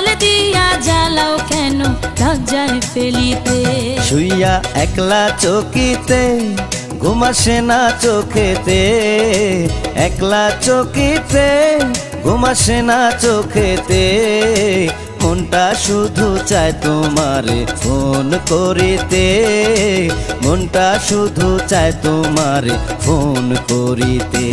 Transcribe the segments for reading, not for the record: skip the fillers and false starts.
Call দিয়া জ্বালাও কেন লজ্জায় ফেলিতে। শুইয়া একলা চকিতে ঘুম আসে না চোখেতে, একলা চকিতে ঘুম আসে না চোখেতে। মনটা শুধু চায় তোমারে ফোন করিতে, মনটা শুধু চায় তোমারে ফোন করিতে।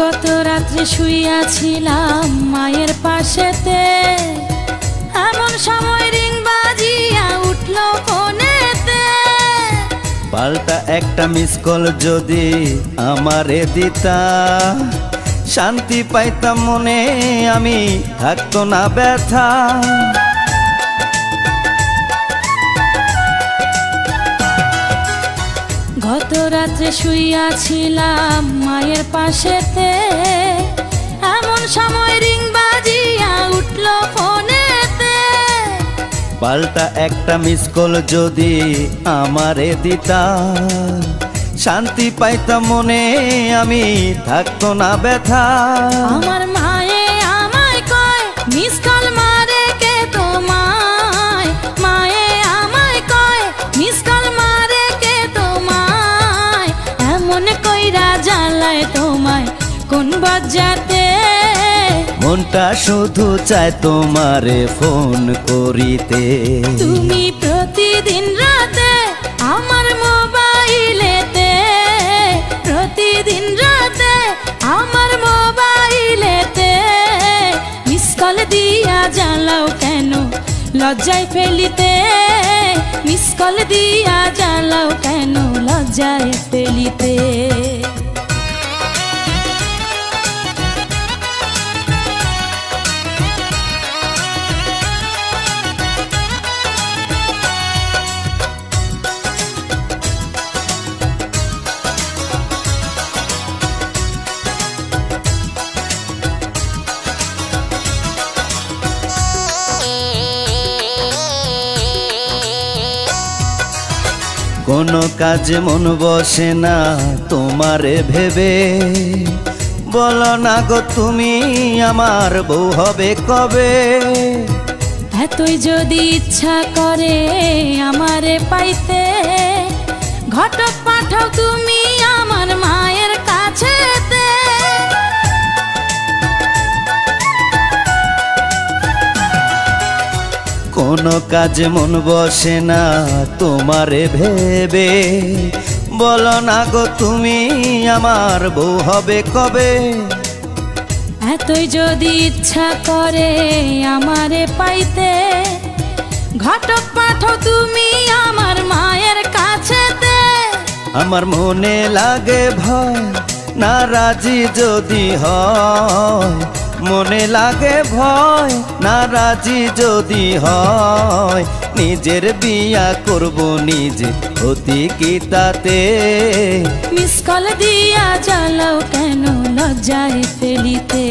গত রাত্রে শুইয়াছিলাম মায়ের পাশেতে, এমন সময় রিং বাজিয়া উঠল ফোনেতে। পাল্টা একটা মিস কল যদি আমারে দিতা, শান্তি পাইতাম মনে আমি থাকতো না ব্যথা। গত রাত্রে শুইয়াছিলাম মায়ের পাশেতে, এমন সময় রিং বাজিয়া উঠল ফোনেতে। পাল্টা একটা মিস কল যদি আমারে দিতা, শান্তি পাইতাম মনে আমি থাকতো না ব্যথা। আমার মায়ে আমায় কয় মিস কল মারে কে তোমায়, মায়ে আমায় কয় মিস কল মারে কে তোমায়। এমন কইরা জ্বালায় তোমায় কোন বজ্জাতে, মনটা শুধু চায় তোমারে ফোন করিতে। তুমি প্রতিদিন রাতে আমার মোবাইলেতে, প্রতিদিন রাতে আমার মোবাইলেতে। মিস কল দিয়া জ্বালাও কেন লজ্জায় ফেলিতে, মিস কল দিয়া জ্বালাও কেন লজ্জায় ফেলিতে। কোনো কাজে মন বসে না তোমারে ভেবে, বলো না গো তুমি আমার বউ হবে কবে। এতই যদি ইচ্ছা করে আমারে পাইতে, ঘটক পাঠাও তুমি আমার মায়ের কাছেতে। কোনো কাজে মন বসে না তোমারে ভেবে, বলো না গো তুমি আমার বউ হবে কবে। এতই যদি ইচ্ছা করে আমারে পাইতে, ঘটক পাঠাও তুমি আমার মায়ের কাছেতে। আমার মনে লাগে ভয় না রাজি যদি হয়, মনে লাগে ভয় না রাজি যদি হয়। নিজের বিয়া করব নিজে হতি কি তাতে, মিস কল দিয়া জ্বালাও কেন লজ্জায় ফেলিতে।